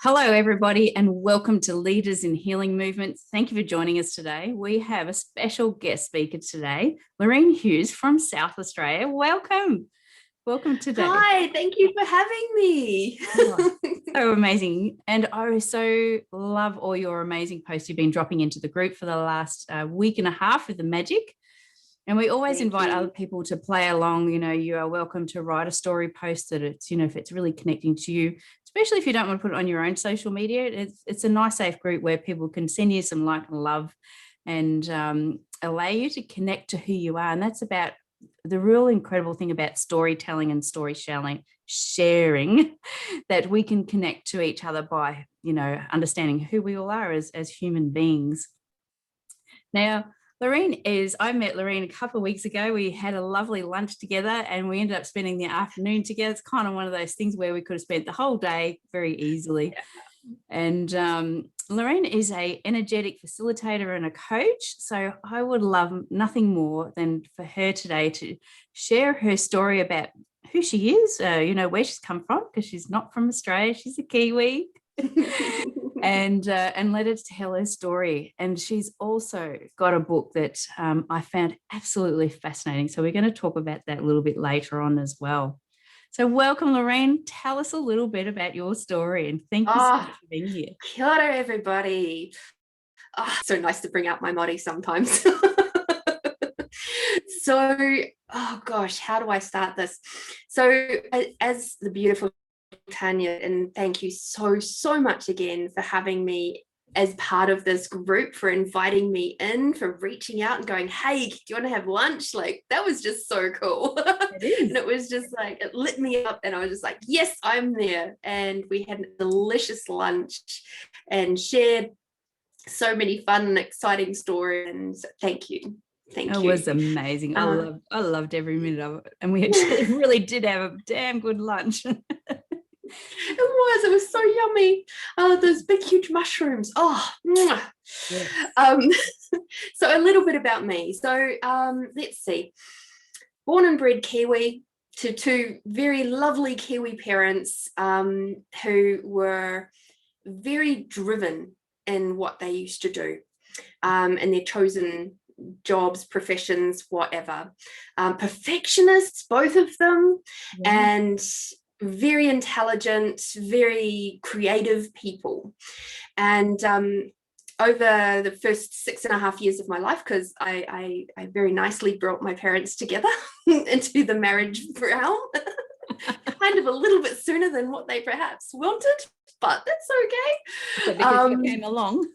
Hello, everybody, and welcome to Leaders in Healing Movements. Thank you for joining us today. We have a special guest speaker today, Lorene Hughes from South Australia. Welcome. Welcome today. Hi, thank you for having me. Oh, so amazing. And I so love all your amazing posts you've been dropping into the group for the last week and a half with the magic. And we always invite other people to play along. You know, you are welcome to write a story post that it's, you know, if it's really connecting to you, especially if you don't want to put it on your own social media. It's a nice, safe group where people can send you some like and love and allow you to connect to who you are. And that's about the real incredible thing about storytelling and story sharing, that we can connect to each other by, you know, understanding who we all are as human beings. Now, I met Lorene a couple of weeks ago. We had a lovely lunch together and we ended up spending the afternoon together. It's kind of one of those things where we could have spent the whole day very easily. Yeah. And Lorene is an energetic facilitator and a coach. So I would love nothing more than for her today to share her story about who she is, you know, where she's come from, because she's not from Australia. She's a Kiwi. and let her tell her story. And she's also got a book that I found absolutely fascinating. So we're going to talk about that a little bit later on as well. So welcome, Lorene. Tell us a little bit about your story, and thank you so much for being here. Kia ora, everybody. So nice to bring out my Māori sometimes. So, oh gosh, how do I start this? So as the beautiful Tanya, and thank you so much again for having me as part of this group, for inviting me in, for reaching out and going, hey, do you want to have lunch? Like, that was just so cool. It is. And it was just like, it lit me up and I was just like, yes, I'm there. And we had a delicious lunch and shared so many fun and exciting stories. And thank you. Thank you. It was amazing. I loved every minute of it. And we really did have a damn good lunch. It was so yummy. Those big huge mushrooms. Yes. So a little bit about me. So let's see, born and bred Kiwi to two very lovely Kiwi parents who were very driven in what they used to do, and their chosen jobs, professions, whatever. Perfectionists, both of them. Yeah. And very intelligent, very creative people. And over the first 6.5 years of my life, because I very nicely brought my parents together into the marriage realm, kind of a little bit sooner than what they perhaps wanted, but that's okay. Because you came along.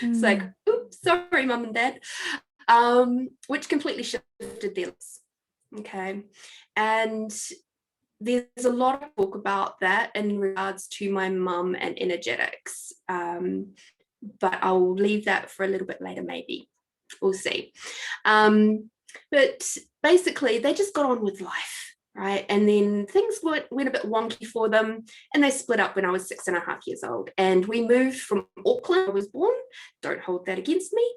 It's like, oops, sorry, mum and dad, which completely shifted their lives. Okay. And there's a lot of talk about that in regards to my mum and energetics. But I'll leave that for a little bit later, maybe. We'll see. But basically, they just got on with life, right? And then things went a bit wonky for them, and they split up when I was 6.5 years old. And we moved from Auckland, I was born. Don't hold that against me.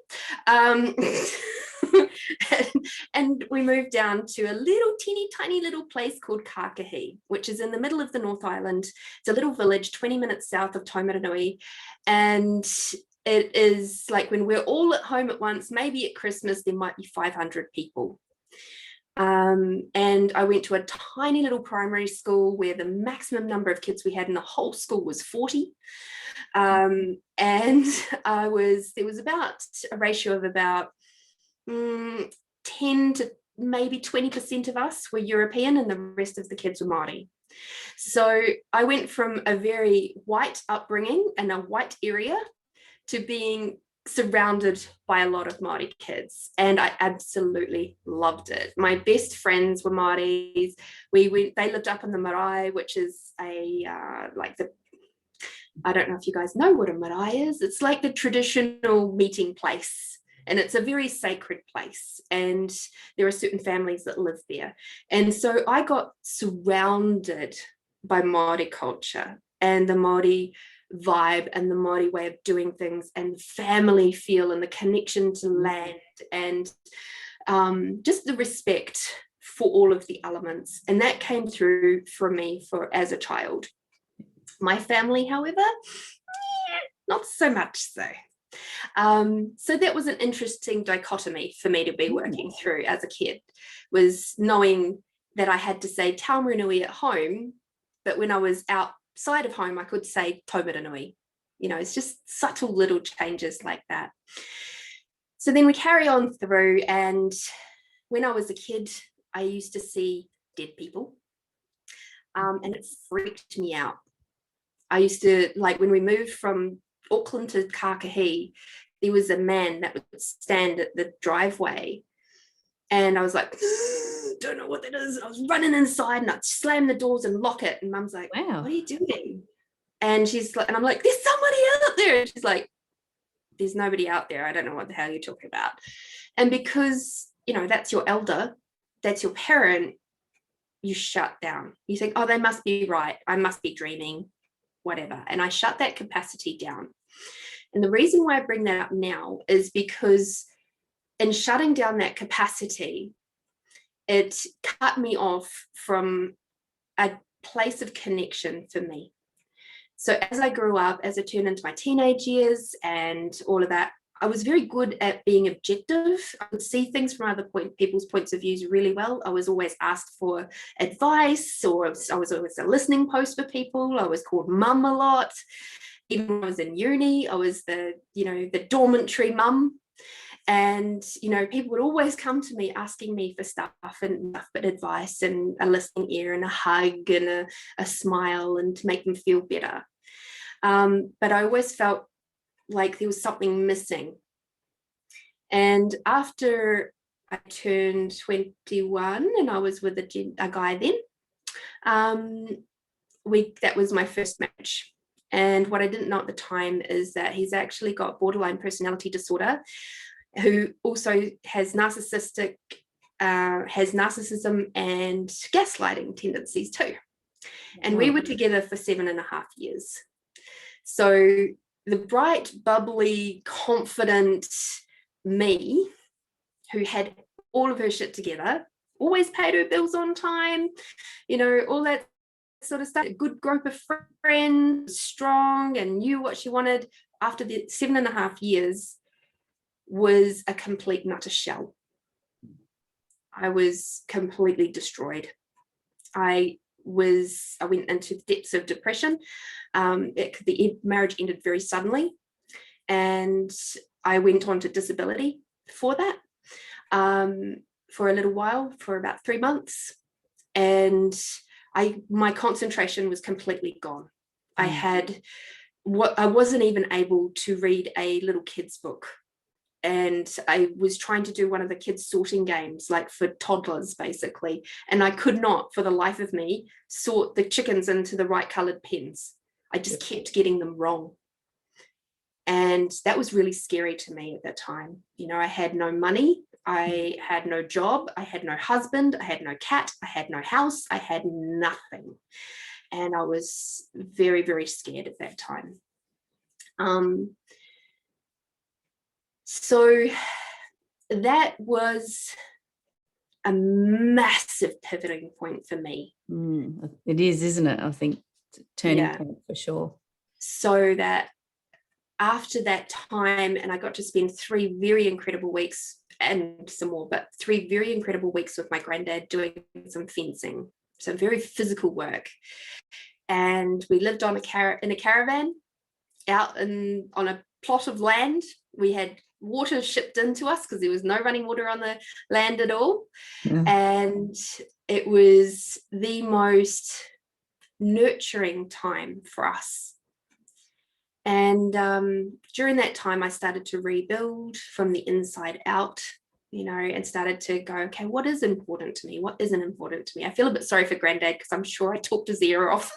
And we moved down to a little teeny tiny little place called Kākahi, which is in the middle of the North Island. It's a little village 20 minutes south of Taumaranui. And it is like, when we're all at home at once, maybe at Christmas, there might be 500 people. And I went to a tiny little primary school where the maximum number of kids we had in the whole school was 40. And there was about a ratio of about 10 to maybe 20% of us were European, and the rest of the kids were Māori. So I went from a very white upbringing in a white area to being surrounded by a lot of Māori kids, and I absolutely loved it. My best friends were Māoris. They lived up in the marae, which is I don't know if you guys know what a marae is. It's like the traditional meeting place. And it's a very sacred place, and there are certain families that live there. And so I got surrounded by Māori culture and the Māori vibe and the Māori way of doing things, and family feel and the connection to land, and just the respect for all of the elements. And that came through for me as a child. My family, however, not so much so. So that was an interesting dichotomy for me to be working through as a kid, was knowing that I had to say Taumaranui at home, but when I was outside of home, I could say Taumaranui. You know, it's just subtle little changes like that. So then we carry on through, and when I was a kid, I used to see dead people, and it freaked me out. I used to, like, when we moved from Auckland to Kākahi, there was a man that would stand at the driveway, and I was like, don't know what that is. I was running inside, and I'd slam the doors and lock it, and Mum's like, wow, what are you doing? And she's like, and I'm like, there's somebody out there, and she's like, there's nobody out there. I don't know what the hell you're talking about. And because, you know, that's your elder, that's your parent, you shut down. You think, oh, they must be right. I must be dreaming, whatever. And I shut that capacity down. And the reason why I bring that up now is because in shutting down that capacity, it cut me off from a place of connection for me. So as I grew up, as I turned into my teenage years and all of that, I was very good at being objective. I could see things from other people's points of views really well. I was always asked for advice, or I was always a listening post for people. I was called mum a lot. Even when I was in uni, I was the dormitory mum. And, you know, people would always come to me asking me for stuff and nothing but advice and a listening ear and a hug and a smile, and to make them feel better. But I always felt like there was something missing. And after I turned 21 and I was with a guy then, that was my first match. And what I didn't know at the time is that he's actually got borderline personality disorder, who also has narcissism and gaslighting tendencies too. And we were together for 7.5 years. So the bright, bubbly, confident me, who had all of her shit together, always paid her bills on time, you know, all that sort of stuff, a good group of friends, strong, and knew what she wanted, after the 7.5 years, was a complete and utter shell. I was completely destroyed. I went into the depths of depression. The marriage ended very suddenly, and I went on to disability for that, for a little while, for about 3 months, and my concentration was completely gone. I wasn't even able to read a little kid's book. And I was trying to do one of the kids' sorting games, like for toddlers, basically. And I could not, for the life of me, sort the chickens into the right coloured pens. I just kept getting them wrong. And that was really scary to me at that time. You know, I had no money. I had no job. I had no husband. I had no cat. I had no house. I had nothing. And I was very, very scared at that time. So that was a massive pivoting point for me. It is, isn't it? I think turning point for sure. So that after that time, and I got to spend 3 very incredible weeks, and some more, but 3 very incredible weeks with my granddad doing some fencing, some very physical work. And we lived on in a caravan out on a plot of land. We had water shipped into us because there was no running water on the land at all. And it was the most nurturing time for us. And during that time, I started to rebuild from the inside out, you know, and started to go, okay, what is important to me? What isn't important to me? I feel a bit sorry for Granddad because I'm sure I talked his ear off.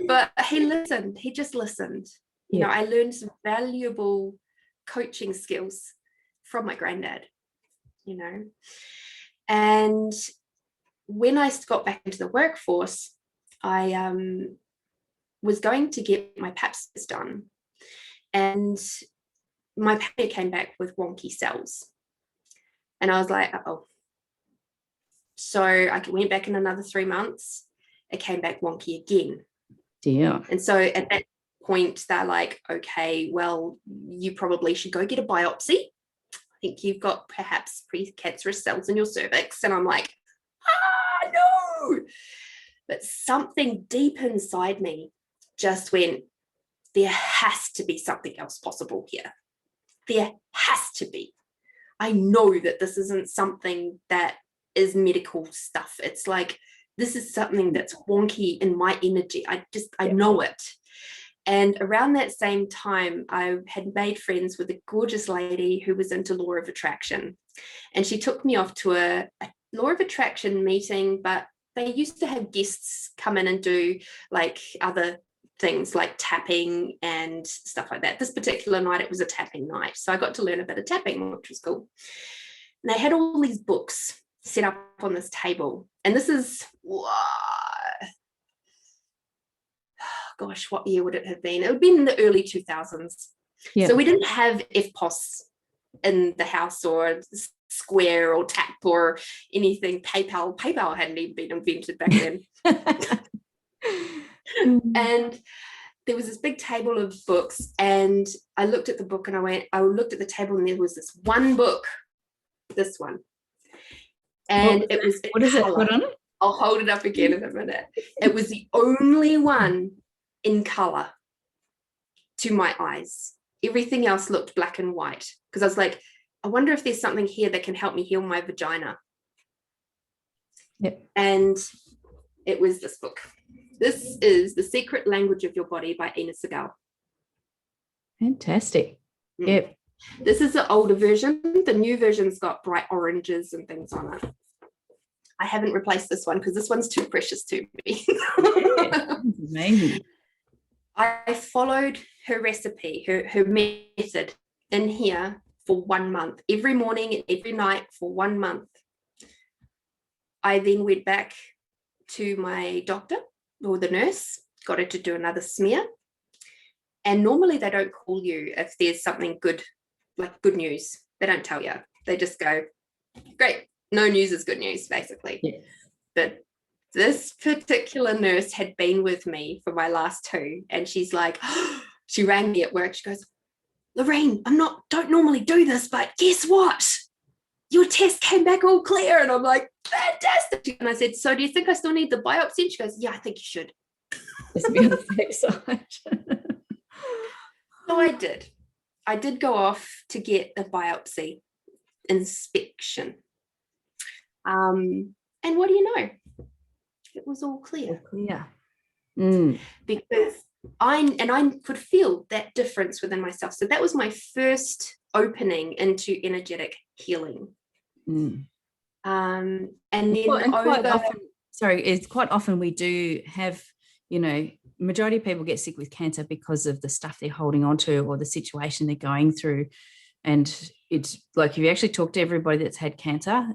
But he listened. He just listened. You know, I learned some valuable coaching skills from my granddad, you know. And when I got back into the workforce, I was going to get my pap smears done. And my pap came back with wonky cells. And I was like, uh-oh. So I went back in another 3 months, it came back wonky again. Yeah. And so at that point, they're like, okay, well, you probably should go get a biopsy. I think you've got perhaps precancerous cells in your cervix. And I'm like, no. But something deep inside me just went, there has to be something else possible here. There has to be. I know that this isn't something that is medical stuff. It's like, this is something that's wonky in my energy. I know it. And around that same time, I had made friends with a gorgeous lady who was into law of attraction. And she took me off to a law of attraction meeting, but they used to have guests come in and do like other things like tapping and stuff like that. This particular night, it was a tapping night. So I got to learn a bit of tapping, which was cool. And they had all these books set up on this table. And this is, gosh, what year would it have been? It would have been in the early 2000s. Yeah. So we didn't have FPOS in the house, or Square or Tap or anything. PayPal hadn't even been invented back then. And there was this big table of books, and I looked at the book and I looked at the table, and there was this one book, this one. And it was, what does it put on it? I'll hold it up again in a minute. It was the only one in color to my eyes. Everything else looked black and white, because I was like, I wonder if there's something here that can help me heal my vagina. Yep. And it was this book. This is The Secret Language of Your Body by Ina Segal. Fantastic. Yep. This is the older version. The new version's got bright oranges and things on it. I haven't replaced this one because this one's too precious to me. Yeah, amazing. I followed her recipe, her method in here for 1 month, every morning and every night for 1 month. I then went back to my doctor or the nurse, got her to do another smear. And normally they don't call you if there's something good, like good news. They don't tell you. They just go, great, no news is good news, basically. Yeah. But this particular nurse had been with me for my last two, and she's like, she rang me at work. She goes, Lorene, don't normally do this, but guess what? Your test came back all clear. And I'm like, fantastic. And I said, so do you think I still need the biopsy? And she goes, yeah, I think you should. Just be on the safe side. So I did. I did go off to get a biopsy inspection. And what do you know? It was all clear. All clear. Because I could feel that difference within myself. So that was my first opening into energetic healing. And then it's quite often we do have, majority of people get sick with cancer because of the stuff they're holding on to or the situation they're going through. And it's like, if you actually talk to everybody that's had cancer,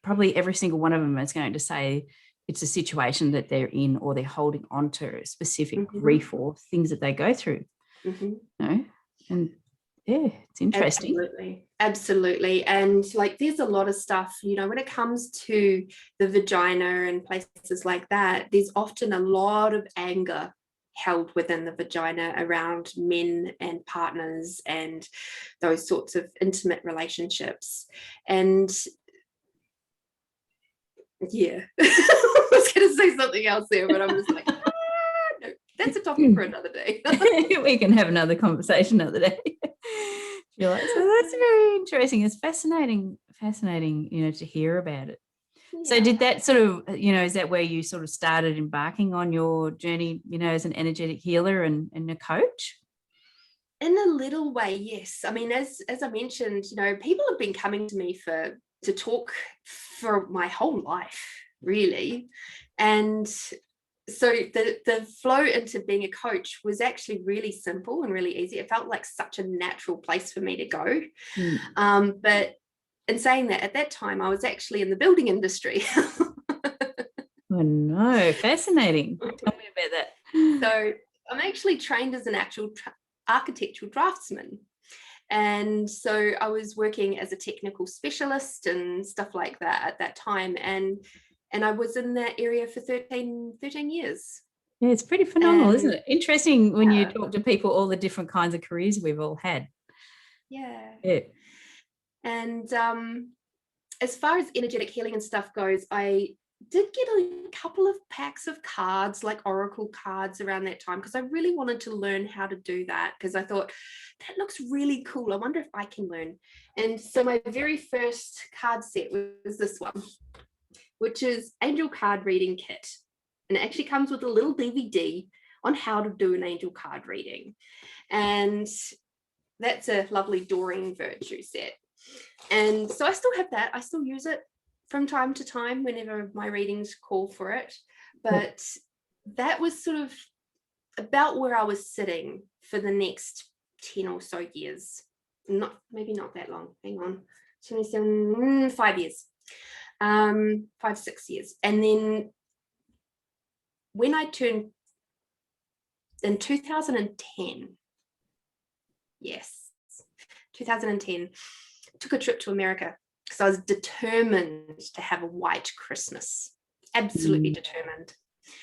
probably every single one of them is going to say it's a situation that they're in, or they're holding on to a specific grief or things that they go through. And yeah, it's interesting. Absolutely. And like, there's a lot of stuff, when it comes to the vagina and places like that, there's often a lot of anger held within the vagina around men and partners and those sorts of intimate relationships. And yeah, I was going to say something else there, but I'm just like, no, that's a topic for another day. We can have another conversation another day. You're like, so that's very interesting. It's fascinating, to hear about it. Yeah. So did that sort of, is that where you sort of started embarking on your journey, as an energetic healer and a coach? In a little way, yes. I mean, as I mentioned, people have been coming to me to talk for my whole life, really. And so the flow into being a coach was actually really simple and really easy. It felt like such a natural place for me to go. But in saying that, at that time, I was actually in the building industry. Oh, no. Fascinating. Tell me about that. So I'm actually trained as an actual architectural draftsman. And so I was working as a technical specialist and stuff like that at that time. And And I was in that area for 13 years. Yeah, it's pretty phenomenal, isn't And it? Interesting when you talk to people, all the different kinds of careers we've all had. yeah. Yeah. And as far as energetic healing and stuff goes, I did get a couple of packs of cards, like oracle cards, around that time, because I really wanted to learn how to do that, because I thought that looks really cool. I wonder if I can learn. And so my very first card set was this one, which is Angel Card Reading Kit. And it actually comes with a little DVD on how to do an angel card reading. And that's a lovely Doreen Virtue set. And so I still have that. I still use it from time to time whenever my readings call for it. But that was sort of about where I was sitting for the next 10 or so years. Maybe not that long. Hang on. 27, 5 years. 5-6 years. And then when I turned in 2010, yes, 2010, took a trip to America because I was determined to have a white Christmas. Absolutely determined.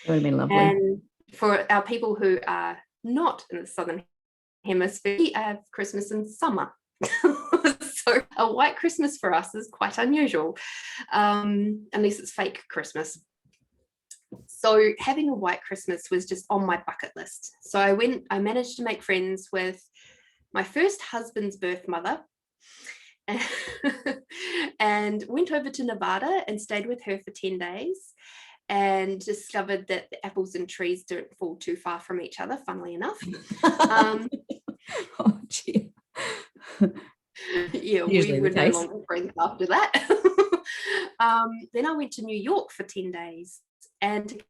That would have been lovely. And for our people who are not in the Southern Hemisphere, we have Christmas in summer. So a white Christmas for us is quite unusual, unless it's fake Christmas. So having a white Christmas was just on my bucket list. So I managed to make friends with my first husband's birth mother, and went over to Nevada and stayed with her for 10 days and discovered that the apples and trees don't fall too far from each other, funnily enough. Oh, gee. Yeah, Usually we were the no case. longer friends after that. Then I went to New York for 10 days and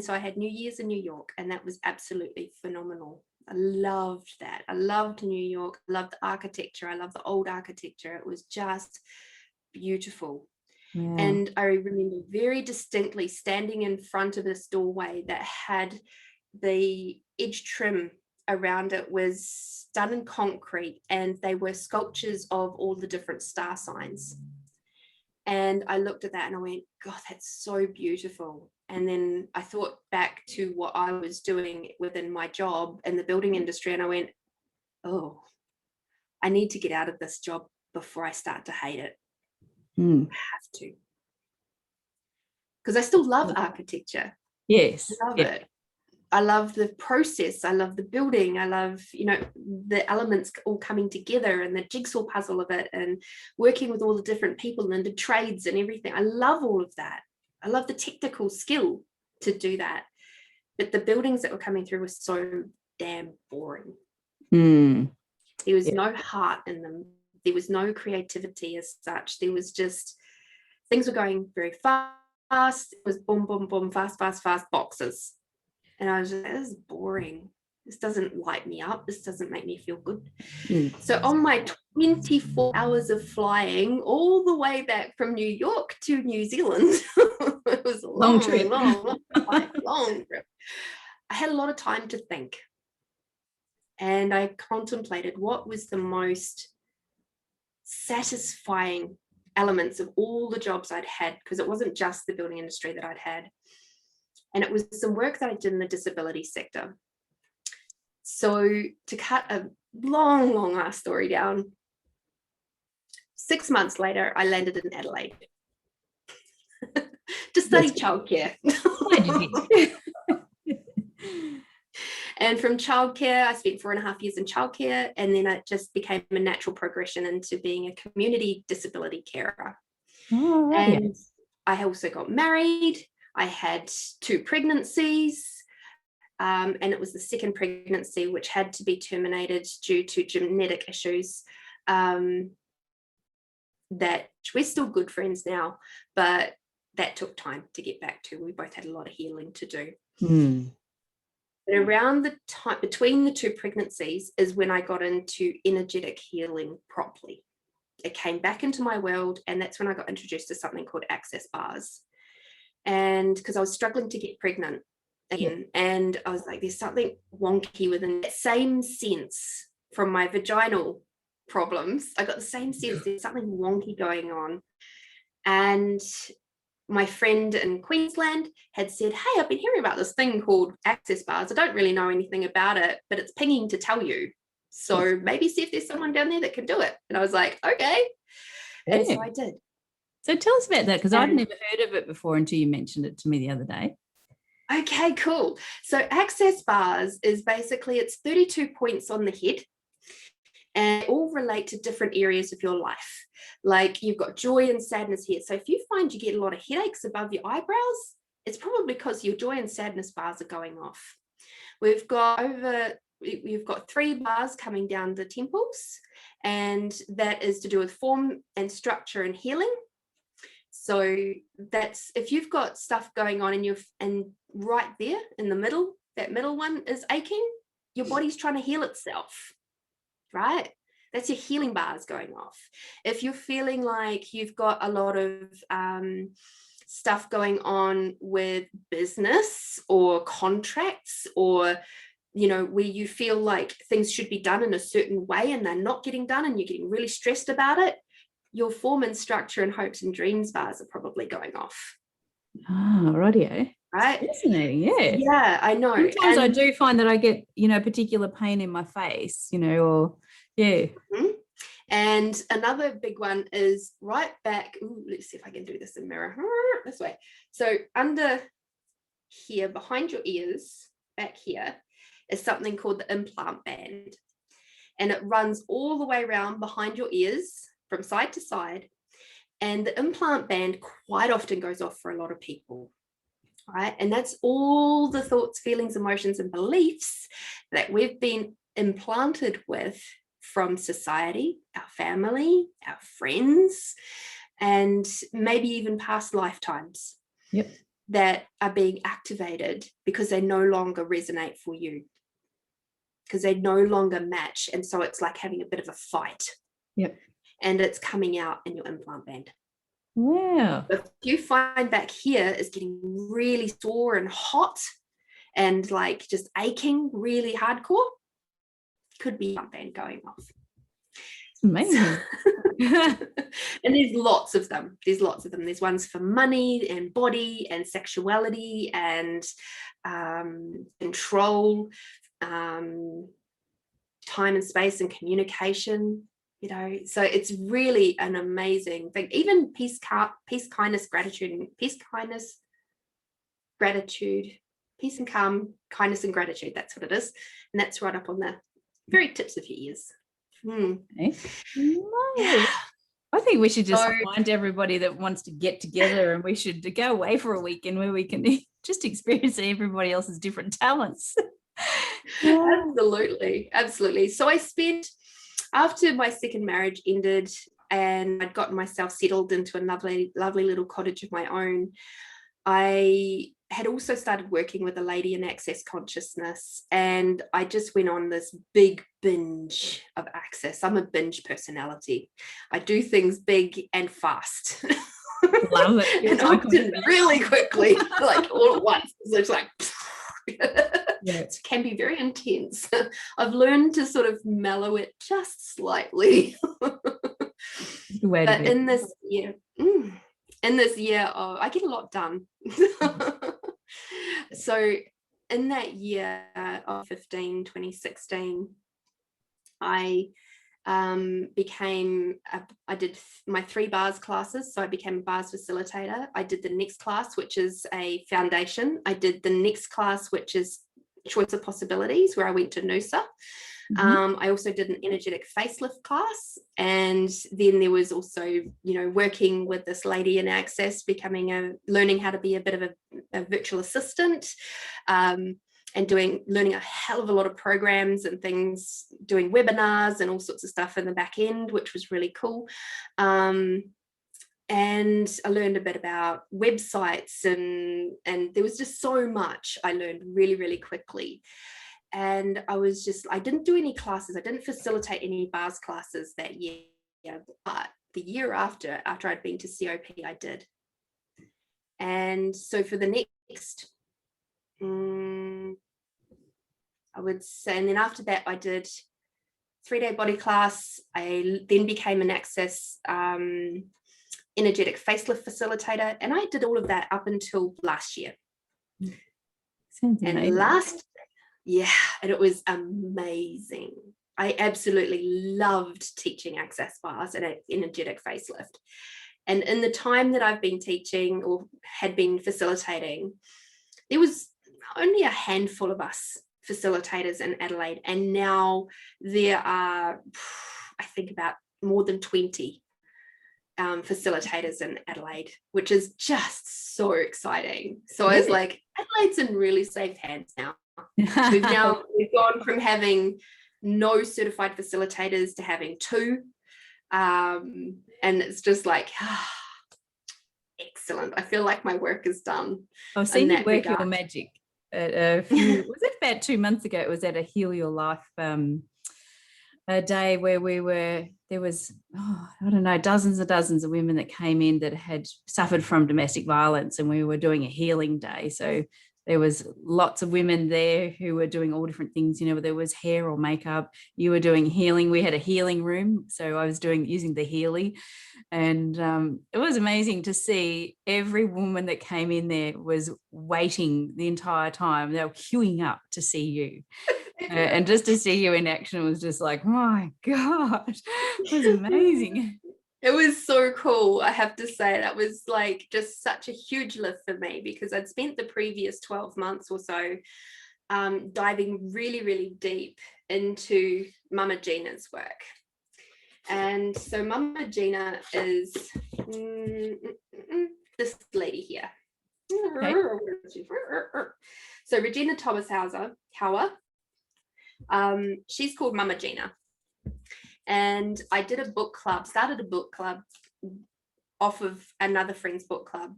so I had New Year's in New York, and that was absolutely phenomenal. I loved that. I loved New York. I loved the architecture. I loved the old architecture. It was just beautiful. Yeah. And I remember very distinctly standing in front of this doorway that had the edge trim around it was done in concrete, and they were sculptures of all the different star signs. And I looked at that and I went, God, that's so beautiful. And then I thought back to what I was doing within my job in the building industry, and I went, oh, I need to get out of this job before I start to hate it. I have to. Because I still love architecture. Yes. I love it. I love the process. I love the building. I love, the elements all coming together and the jigsaw puzzle of it, and working with all the different people and the trades and everything. I love all of that. I love the technical skill to do that. But the buildings that were coming through were so damn boring. There was no heart in them. There was no creativity as such. There was just, things were going very fast. It was boom, boom, boom, fast, fast, fast boxes. And I was just, this is boring. This doesn't light me up. This doesn't make me feel good. So on my 24 hours of flying all the way back from New York to New Zealand, it was a long trip. long trip. I had a lot of time to think. And I contemplated what was the most satisfying elements of all the jobs I'd had, because it wasn't just the building industry that I'd had. And it was some work that I did in the disability sector. So to cut a long ass story down, 6 months later, I landed in Adelaide to study childcare. And from childcare, I spent 4.5 years in childcare, and then it just became a natural progression into being a community disability carer. Oh, right. And I also got married. I had 2 pregnancies, and it was the second pregnancy which had to be terminated due to genetic issues, that we're still good friends now, but that took time to get back to. We both had a lot of healing to do. But around the time between the 2 pregnancies is when I got into energetic healing properly. It came back into my world, and that's when I got introduced to something called access bars. And because I was struggling to get pregnant again, and I was like, there's something wonky within that same sense from my vaginal problems. I got the same sense there's something wonky going on. And my friend in Queensland had said, hey, I've been hearing about this thing called access bars. I don't really know anything about it, but it's pinging to tell you. So maybe see if there's someone down there that can do it. And I was like, okay. And so I did. So tell us about that, because I've never heard of it before until you mentioned it to me the other day. Okay, cool. So access bars is basically, it's 32 points on the head, and all relate to different areas of your life. Like you've got joy and sadness here. So if you find you get a lot of headaches above your eyebrows, it's probably because your joy and sadness bars are going off. We've got 3 bars coming down the temples, and that is to do with form and structure and healing. So that's, if you've got stuff going on and right there in the middle, that middle one is aching, your body's trying to heal itself, right? That's your healing bars going off. If you're feeling like you've got a lot of stuff going on with business or contracts, or where you feel like things should be done in a certain way and they're not getting done and you're getting really stressed about it, your form and structure and hopes and dreams bars are probably going off. Oh, rightio. Right? Fascinating, yeah. Yeah, I know. Sometimes I do find that I get, particular pain in my face, or, yeah. Mm-hmm. And another big one is right back. Ooh, let's see if I can do this in mirror. This way. So under here, behind your ears, back here, is something called the implant band. And it runs all the way around behind your ears from side to side. And the implant band quite often goes off for a lot of people, right? And that's all the thoughts, feelings, emotions, and beliefs that we've been implanted with from society, our family, our friends, and maybe even past lifetimes. Yep. That are being activated because they no longer resonate for you, because they no longer match. And so it's like having a bit of a fight. Yep. And it's coming out in your implant band. Wow. If you find back here is getting really sore and hot and like just aching really hardcore, could be implant band going off. It's amazing. And there's lots of them. There's ones for money and body and sexuality and control, time and space and communication. So it's really an amazing thing. Even peace, kindness, gratitude, peace and calm, kindness and gratitude. That's what it is. And that's right up on the very tips of your ears. Okay. Yeah. I think we should just find everybody that wants to get together, and we should go away for a weekend where we can just experience everybody else's different talents. Absolutely. So I spent, after my second marriage ended and I'd gotten myself settled into a lovely little cottage of my own, I had also started working with a lady in access consciousness, and I just went on this big binge of access. I'm a binge personality. I do things big and fast. Love it. And often really quickly, like all at once. So it's like it can be very intense. I've learned to sort of mellow it just slightly. But in this year, I get a lot done. So in that year of 2016, I did my 3 bars classes. So I became a bars facilitator. I did the next class, which is a foundation. I did the next class, which is choice of possibilities, where I went to Noosa. I also did an energetic facelift class, and then there was also, working with this lady in access, learning how to be a bit of a virtual assistant, and learning a hell of a lot of programs and things, doing webinars and all sorts of stuff in the back end, which was really cool. And I learned a bit about websites, and there was just so much I learned really, really quickly. And I didn't do any classes. I didn't facilitate any bars classes that year, but the year after I'd been to COP, I did. And so for the next, I would say, and then after that, I did 3-day body class. I then became an access energetic facelift facilitator, and I did all of that up until last year. Sounds amazing. And it was amazing. I absolutely loved teaching access bars and energetic facelift. And in the time that I've been teaching or had been facilitating, there was only a handful of us facilitators in Adelaide, and now there are, I think, about more than 20 facilitators in Adelaide, which is just so exciting. So I was like, Adelaide's in really safe hands now. We've gone from having no certified facilitators to having 2, and it's just like excellent. I feel like my work is done. I've seen you work your magic at was it about 2 months ago? It was at a Heal Your Life a day where there was, I don't know, dozens and dozens of women that came in that had suffered from domestic violence, and we were doing a healing day. So there was lots of women there who were doing all different things, you know, there was hair or makeup, you were doing healing. We had a healing room, so I was using the Healy, and it was amazing to see every woman that came in there was waiting the entire time. They were queuing up to see you. And just to see you in action was just like, my gosh, it was amazing. It was so cool. I have to say, that was like just such a huge lift for me, because I'd spent the previous 12 months or so diving really, really deep into Mama Gina's work. And so Mama Gina is this lady here. Okay. So Regina Thomas Hauer, she's called Mama Gina. And I did started a book club off of another friend's book club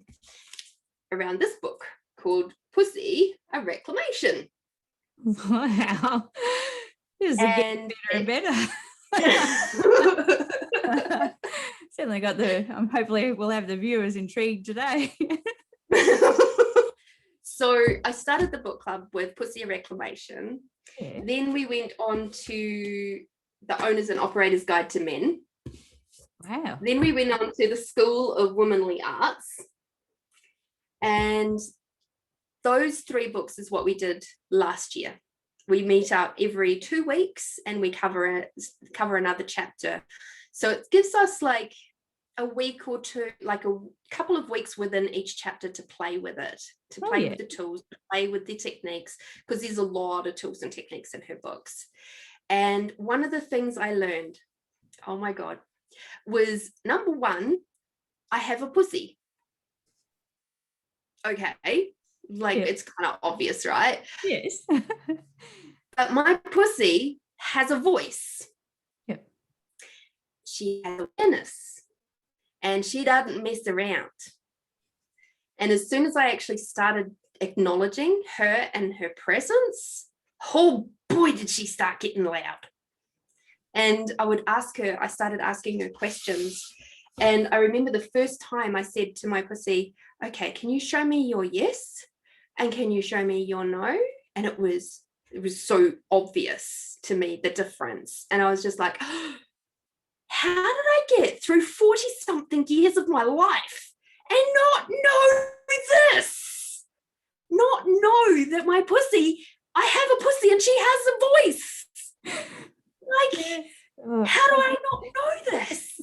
around this book called Pussy, a Reclamation. Wow. This is getting better and better. Certainly got hopefully we'll have the viewers intrigued today. So I started the book club with Pussy, a Reclamation. Yeah. Then we went on to the Owners and Operators Guide to Men. Wow. Then we went on to the School of Womanly Arts. And those 3 books is what we did last year. We meet up every 2 weeks and we cover another chapter. So it gives us like a week or two, like a couple of weeks within each chapter to play with it, to play with the tools, to play with the techniques, because there's a lot of tools and techniques in her books. And one of the things I learned, oh my God, was number 1, I have a pussy. Okay, it's kind of obvious, right? Yes. But my pussy has a voice. Yep. She has awareness, and she doesn't mess around. And as soon as I actually started acknowledging her and her presence, oh boy, did she start getting loud. And I started asking her questions. And I remember the first time I said to my pussy, okay, can you show me your yes? And can you show me your no? And it was so obvious to me, the difference. And I was just like, how did I get through 40 something years of my life and not know this? Not know that my pussy, I have a pussy and she has a voice. How do I not know this?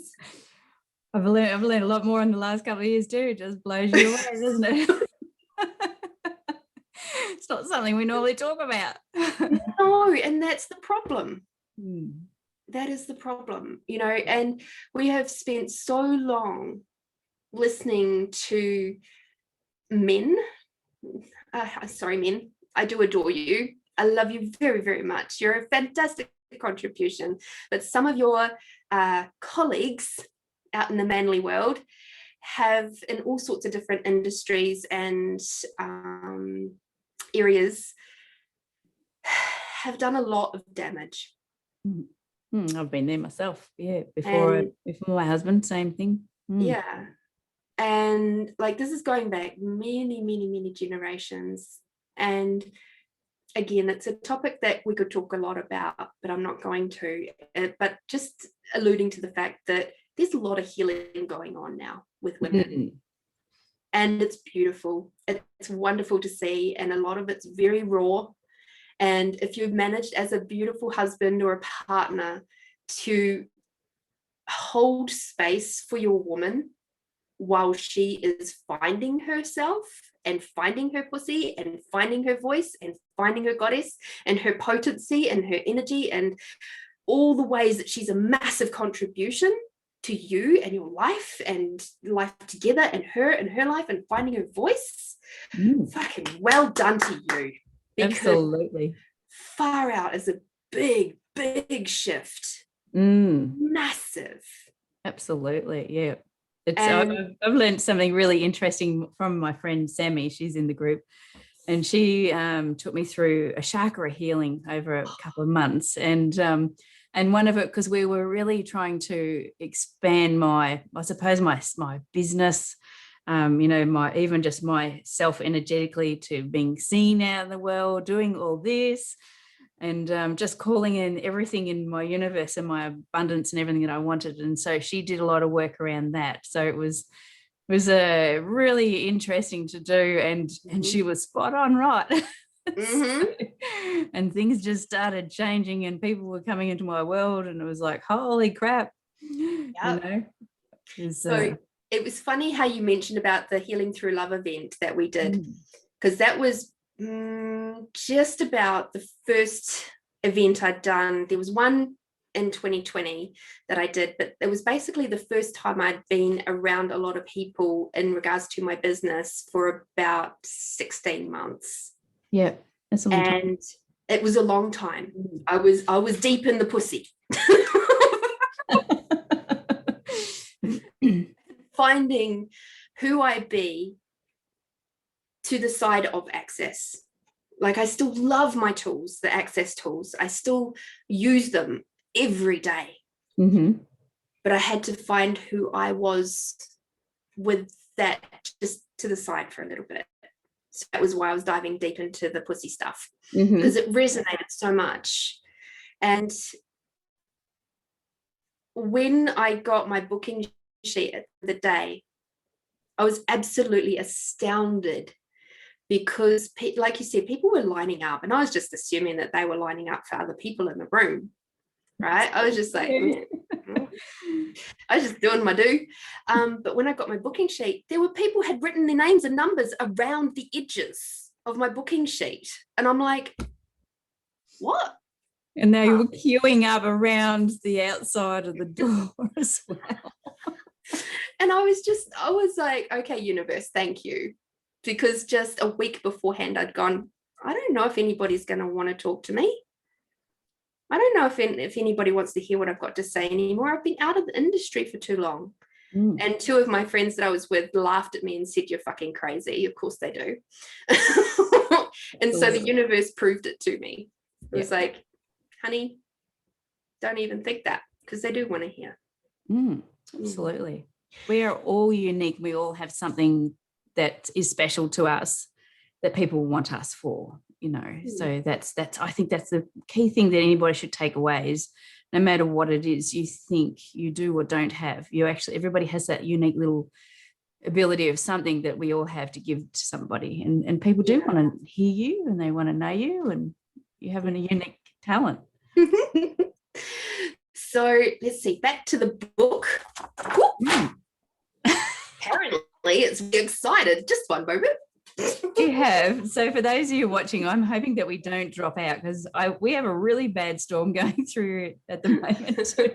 I've learned a lot more in the last couple of years too. It just blows you away, doesn't it? It's not something we normally talk about. No, and that's the problem. That is the problem, you know, and we have spent so long listening to men. Sorry, men, I do adore you. I love you very, very much. You're a fantastic contribution. But some of your colleagues out in the manly world have, in all sorts of different industries and areas, have done a lot of damage. I've been there myself. Yeah, before my husband, same thing. Yeah, and like this is going back many, many, many generations. And again, it's a topic that we could talk a lot about, but I'm not going to. But just alluding to the fact that there's a lot of healing going on now with women. And it's beautiful. It's wonderful to see. And a lot of it's very raw. And if you've managed as a beautiful husband or a partner to hold space for your woman while she is finding herself and finding her pussy and finding her voice and finding her goddess and her potency and her energy and all the ways that she's a massive contribution to you and your life and life together and her life and finding her voice, fucking well done to you. Absolutely. Far out is a big shift. Massive. Absolutely. Yeah. I've learned something really interesting from my friend Sammy. She's in the group, and she took me through a chakra healing over a couple of months, and one of it, because we were really trying to expand my business, even just myself energetically, to being seen out in the world, doing all this, and just calling in everything in my universe and my abundance and everything that I wanted. And so she did a lot of work around that. So it was really interesting to do, and she was spot on, right? And things just started changing, and people were coming into my world, and it was like, holy crap. So it was funny how you mentioned about the Healing Through Love event that we did, because that was just about the first event I'd done. There was one in 2020 that I did, but it was basically the first time I'd been around a lot of people in regards to my business for about 16 months. Yeah, that's a long time. And it was a long time. I was deep in the pussy. Finding who I be to the side of access. Like, I still love my tools, the access tools. I still use them every day. But I had to find who I was with that just to the side for a little bit. So that was why I was diving deep into the pussy stuff, because it resonated so much. And when I got my booking sheet at the day, I was absolutely astounded, because, like you said, people were lining up, and I was just assuming that they were lining up for other people in the room, right? I was just like, I was just doing my do. But when I got my booking sheet, there were people who had written their names and numbers around the edges of my booking sheet. And I'm like, what? And they were queuing up around the outside of the door as well. And I was like, okay, universe, thank you. Because just a week beforehand, I'd gone, I don't know if anybody's going to want to talk to me. I don't know if anybody wants to hear what I've got to say anymore. I've been out of the industry for too long. And two of my friends that I was with laughed at me and said, you're fucking crazy. Of course they do. And so the universe proved it to me. It was like, honey, don't even think that, because they do want to hear. Absolutely. We are all unique. We all have something that is special to us that people want us for, so that's I think that's the key thing that anybody should take away, is no matter what it is you think you do or don't have, everybody has that unique little ability of something that we all have to give to somebody, and people do want to hear you, and they want to know you, and you have a unique talent. So let's see, back to the book. Apparently it's excited. Just one moment. You have. So for those of you watching, I'm hoping that we don't drop out, because we have a really bad storm going through at the moment too.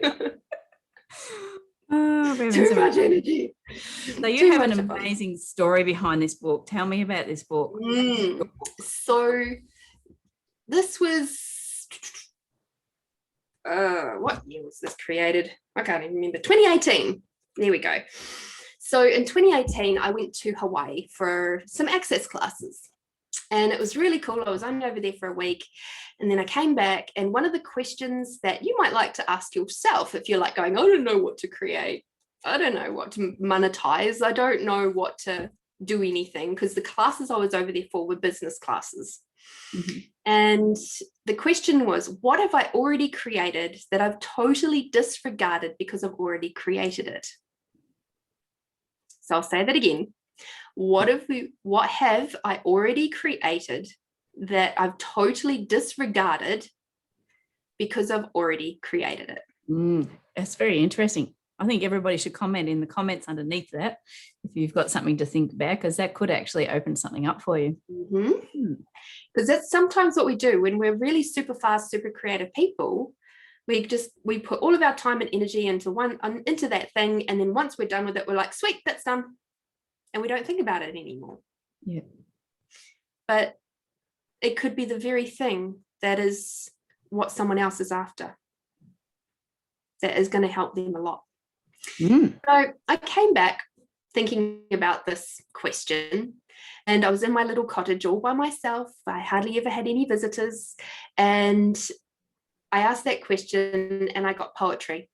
Too much energy. So you have an amazing story behind this book. Tell me about this book. So this was what year was this created? I can't even remember. 2018. There we go. So in 2018, I went to Hawaii for some access classes, and it was really cool. I was only over there for a week, and then I came back, and one of the questions that you might like to ask yourself, if you're like going, I don't know what to create, I don't know what to monetize, I don't know what to do anything, because the classes I was over there for were business classes. And the question was, what have I already created that I've totally disregarded because I've already created it? So I'll say that again. What have I already created that I've totally disregarded because I've already created it? That's very interesting. I think everybody should comment in the comments underneath that if you've got something to think about, because that could actually open something up for you. Because that's sometimes what we do when we're really super fast, super creative people. We put all of our time and energy into that thing, and then once we're done with it, we're like, sweet, that's done, and we don't think about it anymore. Yeah. But it could be the very thing that is what someone else is after, that is going to help them a lot. So I came back thinking about this question, and I was in my little cottage all by myself. I hardly ever had any visitors, and I asked that question and I got poetry.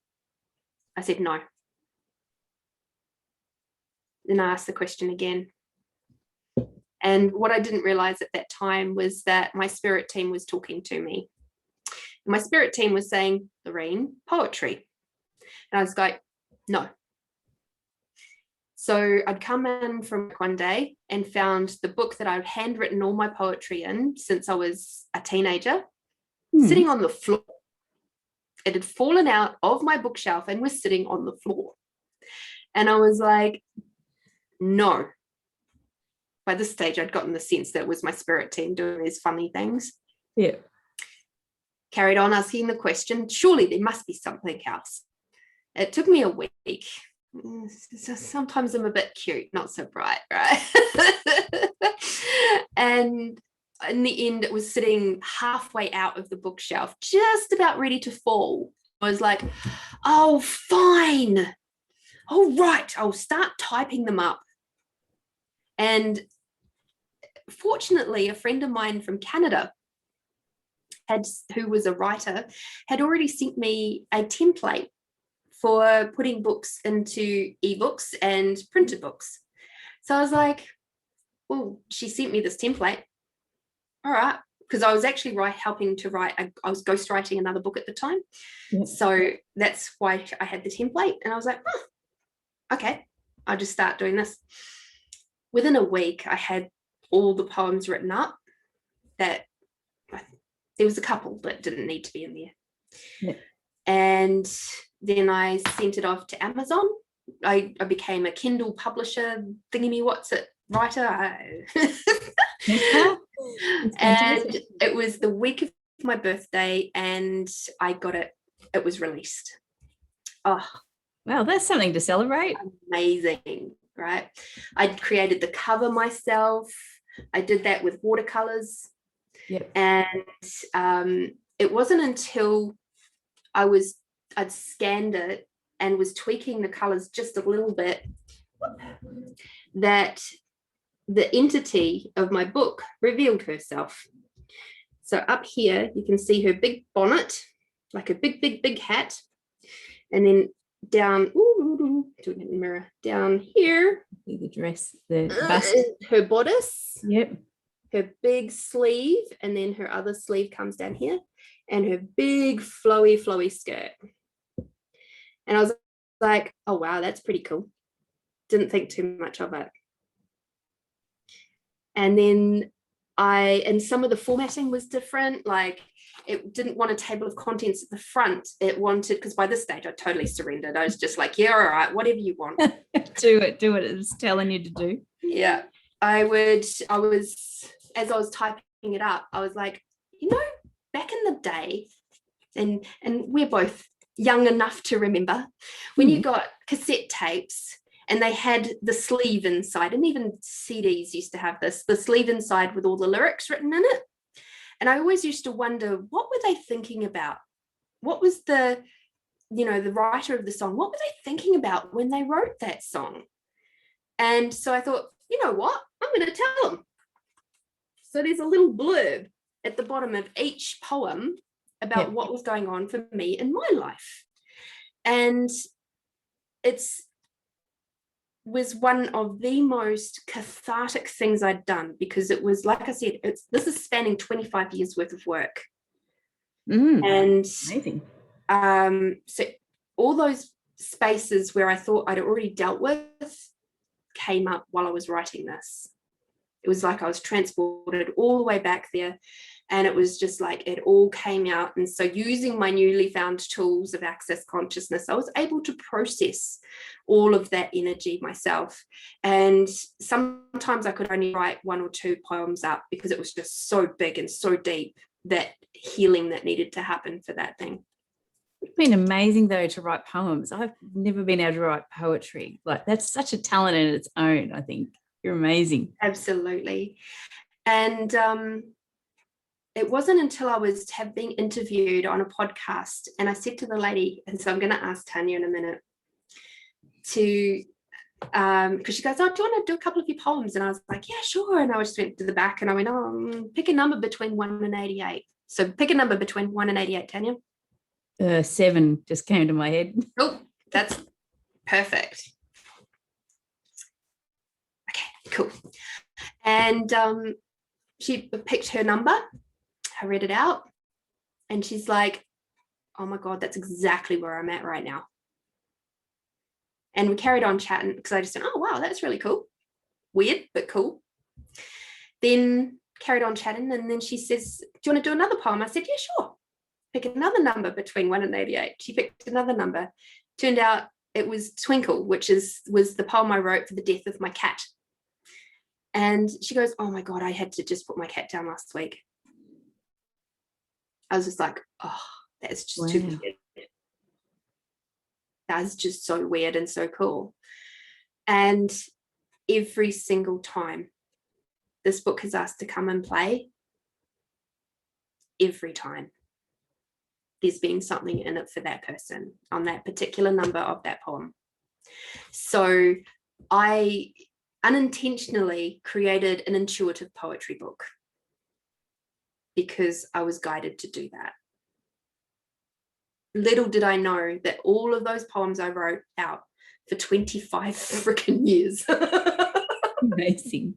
I said no. Then I asked the question again. And what I didn't realize at that time was that my spirit team was talking to me. My spirit team was saying, Lorene, poetry. And I was like, no. So I'd come in from one day and found the book that I'd handwritten all my poetry in since I was a teenager, sitting on the floor. It had fallen out of my bookshelf and was sitting on the floor. And I was like, no. By this stage, I'd gotten the sense that it was my spirit team doing these funny things. Yeah. Carried on asking the question, surely there must be something else. It took me a week. Sometimes I'm a bit cute, not so bright, right? And in the end, it was sitting halfway out of the bookshelf, just about ready to fall. I was like, oh, fine. All right, I'll start typing them up. And fortunately, a friend of mine from Canada, who was a writer, had already sent me a template for putting books into ebooks and printed books. So I was like, well, she sent me this template. All right, because I was actually helping to write, I was ghostwriting another book at the time. Yeah. So that's why I had the template. And I was like, okay, I'll just start doing this. Within a week, I had all the poems written up. That there was a couple that didn't need to be in there. Yeah. And then I sent it off to Amazon. I became a Kindle publisher, thingy-me-what's-it writer. And it was the week of my birthday, and I got it. It was released. Oh, wow, that's something to celebrate. Amazing, right? I created the cover myself. I did that with watercolors. Yep. And it wasn't until I'd scanned it and was tweaking the colors just a little bit that the entity of my book revealed herself. So up here, you can see her big bonnet, like a big, big, big hat. And then down, doing it in the mirror, down here. The dress, the bust. Her bodice. Yep. Her big sleeve, and then her other sleeve comes down here, and her big flowy skirt. And I was like, oh, wow, that's pretty cool. Didn't think too much of it. And then and some of the formatting was different. Like, it didn't want a table of contents at the front. It wanted, because by this stage I totally surrendered. I was just like, yeah, all right, whatever you want. do it. It's telling you to do. Yeah. As I was typing it up, I was like, back in the day, and we're both young enough to remember when you got cassette tapes and they had the sleeve inside, and even CDs used to have this, the sleeve inside with all the lyrics written in it. And I always used to wonder, what were they thinking about? What was the writer of the song, what were they thinking about when they wrote that song? And so I thought, you know what? I'm going to tell them. So there's a little blurb at the bottom of each poem about what was going on for me in my life. And it was one of the most cathartic things I'd done, because it was, like I said, this is spanning 25 years worth of work. And amazing. So all those spaces where I thought I'd already dealt with came up while I was writing this. It was like I was transported all the way back there, and it was just like it all came out. And so using my newly found tools of access consciousness, I was able to process all of that energy myself. And sometimes I could only write 1 or 2 poems up because it was just so big and so deep, that healing that needed to happen for that thing. It's been amazing though to write poems. I've never been able to write poetry. Like, that's such a talent in its own. I think you're amazing. Absolutely. And it wasn't until I was being interviewed on a podcast, and I said to the lady, and so I'm going to ask Tanya in a minute to, because she goes, oh, do you want to do a couple of your poems? And I was like, yeah, sure. And I just went to the back and I went, oh, pick a number between 1 and 88. So pick a number between 1 and 88, Tanya. 7 just came to my head. Oh, that's perfect. Okay, cool. And she picked her number. I read it out, and she's like, oh my God, that's exactly where I'm at right now. And we carried on chatting because I just said, oh, wow, that's really cool. Weird, but cool. Then carried on chatting, and then she says, do you want to do another poem? I said, yeah, sure. Pick another number between 1 and 88. She picked another number. Turned out it was Twinkle, which was the poem I wrote for the death of my cat. And she goes, oh my God, I had to just put my cat down last week. I was just like, oh, that's just too weird. That's just so weird and so cool. And every single time this book has asked to come and play, every time there's been something in it for that person on that particular number of that poem. So I unintentionally created an intuitive poetry book because I was guided to do that. Little did I know that all of those poems I wrote out for 25 freaking years. Amazing.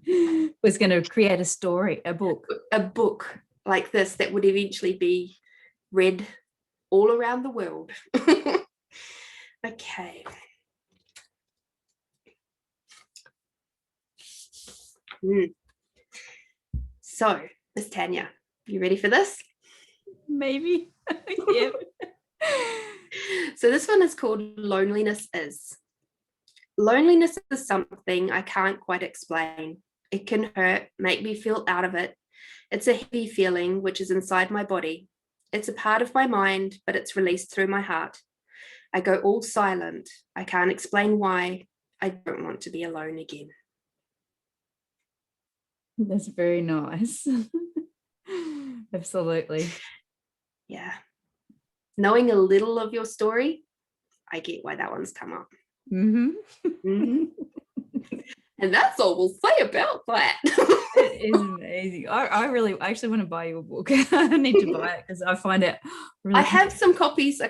Was going to create a story, a book like this that would eventually be read all around the world. Okay. So, Miss Tanya, you ready for this? Maybe. Yeah. So this one is called Loneliness Is. Loneliness is something I can't quite explain. It can hurt, make me feel out of it. It's a heavy feeling which is inside my body. It's a part of my mind, but it's released through my heart. I go all silent. I can't explain why. I don't want to be alone again. That's very nice. Absolutely. Yeah. Knowing a little of your story, I get why that one's come up. Mm-hmm. Mm-hmm. And that's all we'll say about that. It is amazing. I actually want to buy your book. I need to buy it because I find it really. I have some copies, I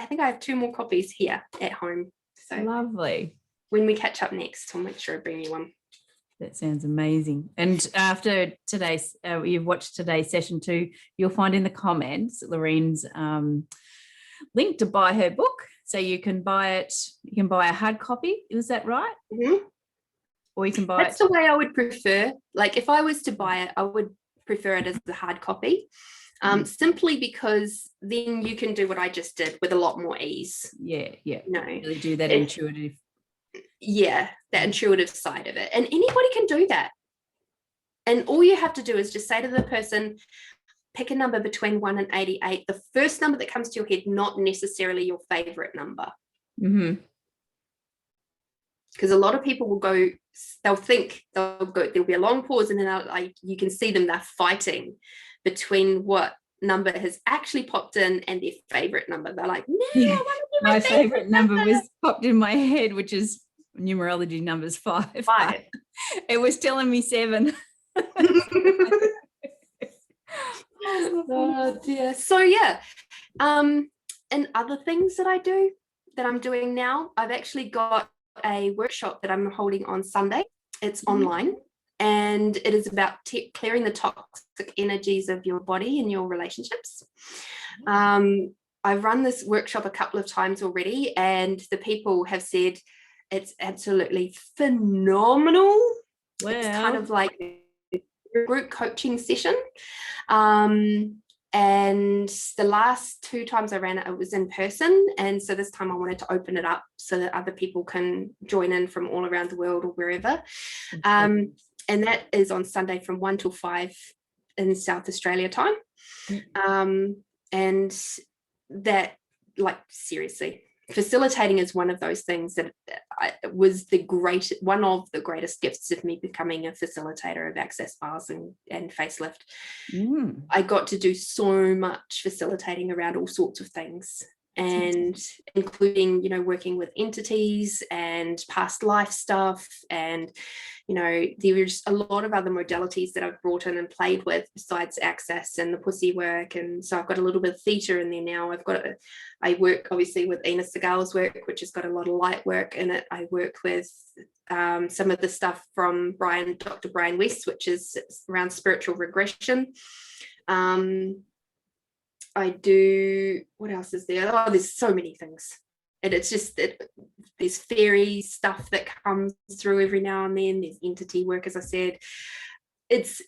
think I have 2 more copies here at home. So lovely. When we catch up next, I'll make sure I bring you one. That sounds amazing. And after today's, you've watched today's session too, you'll find in the comments Lorene's link to buy her book. So you can buy it. You can buy a hard copy. Is that right? Mm-hmm. Or you can buy That's the way I would prefer. Like if I was to buy it, I would prefer it as a hard copy, simply because then you can do what I just did with a lot more ease. Yeah. No, really do that intuitive. Yeah, that intuitive side of it. And anybody can do that. And all you have to do is just say to the person, pick a number between 1 and 88, the first number that comes to your head, not necessarily your favorite number. Mm-hmm. Because a lot of people will go, there'll be a long pause, and then you can see them, they're fighting between what number has actually popped in and their favorite number. They're like, no, yeah. I want to do my favorite number was popped in my head, which is numerology numbers 5. It was telling me 7. Oh dear. So yeah, and other things that I'm doing now, I've actually got a workshop that I'm holding on Sunday. It's online, and it is about clearing the toxic energies of your body and your relationships. I've run this workshop a couple of times already, and the people have said It's absolutely phenomenal. Wow. It's kind of like a group coaching session. And the last 2 times I ran it, it was in person. And so this time I wanted to open it up so that other people can join in from all around the world or wherever. And that is on Sunday from 1 till 5 in South Australia time. And that, like, seriously, facilitating is one of those things that was one of the greatest gifts of me becoming a facilitator of Access Bars and Facelift. I got to do so much facilitating around all sorts of things, and including, working with entities and past life stuff. And, there's a lot of other modalities that I've brought in and played with besides Access and the pussy work. And so I've got a little bit of theatre in there now. I work obviously with Ina Segal's work, which has got a lot of light work in it. I work with some of the stuff from Dr. Brian West, which is around spiritual regression. I do, what else is there? Oh, there's so many things. And it's just that there's fairy stuff that comes through every now and then. There's entity work, as I said. It's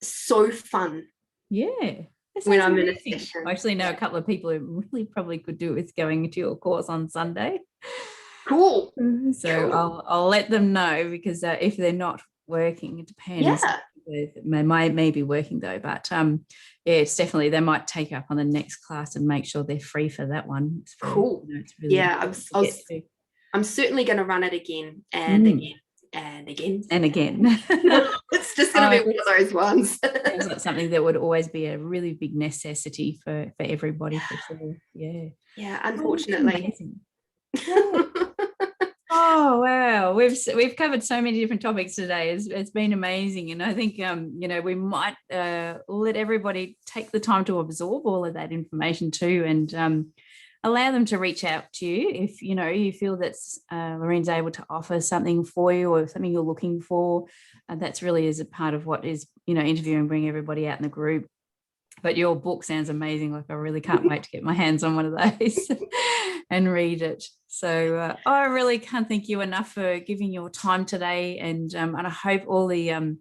so fun. Yeah. When I'm in a session. I actually know a couple of people who really probably could do with going to your course on Sunday. Cool. So cool. I'll let them know, because if they're not working, it depends. Yeah. They may be working though, but it's definitely, they might take up on the next class and make sure they're free for that one. Cool. It's really I'm certainly going to run it again and again and again and again. It's just going to be one of those ones. It's not something that would always be a really big necessity for everybody, for sure. Yeah, unfortunately. Oh wow, we've covered so many different topics today. It's been amazing, and I think we might let everybody take the time to absorb all of that information too, and allow them to reach out to you if you feel that Lorene's able to offer something for you or something you're looking for. That's really is a part of what is interview and bring everybody out in the group. But your book sounds amazing. Like, I really can't wait to get my hands on one of those and read it. So I really can't thank you enough for giving your time today. And I hope all the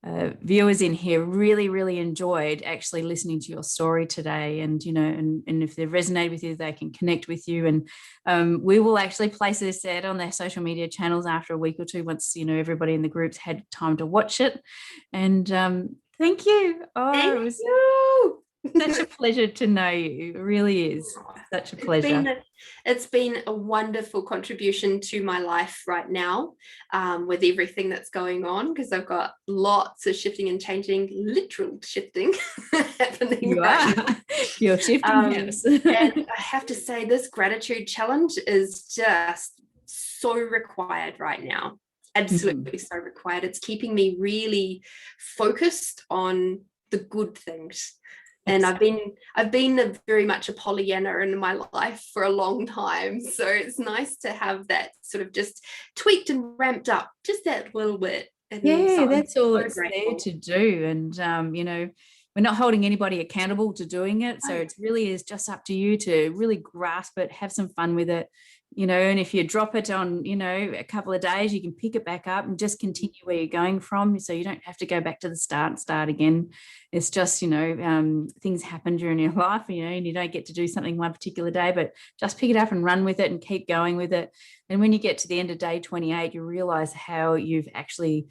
viewers in here really, really enjoyed actually listening to your story today. And, and if they resonate with you, they can connect with you. And we will actually place this out on their social media channels after a week or two, once, everybody in the groups had time to watch it. And thank you. Thank you. Such a pleasure to know you. It really is such a pleasure. It's been a wonderful contribution to my life right now, with everything that's going on, because I've got lots of shifting and changing, literal shifting happening. You're shifting house. And I have to say, this gratitude challenge is just so required right now. Absolutely so required. It's keeping me really focused on the good things. And I've been very much a Pollyanna in my life for a long time. So it's nice to have that sort of just tweaked and ramped up just that little bit. And so that's all it's there to do. And, we're not holding anybody accountable to doing it. So it really is just up to you to really grasp it, have some fun with it. And if you drop it on, a couple of days, you can pick it back up and just continue where you're going from. So you don't have to go back to the start again. It's just, things happen during your life, and you don't get to do something one particular day, but just pick it up and run with it and keep going with it. And when you get to the end of day 28, you realize how you've actually,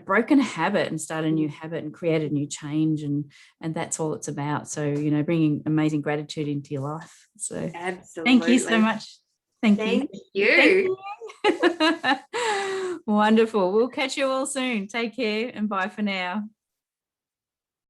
broken a habit and started a new habit and created a new change. And that's all it's about. So, bringing amazing gratitude into your life. So absolutely. Thank you so much. Thank you. Wonderful. We'll catch you all soon. Take care and bye for now.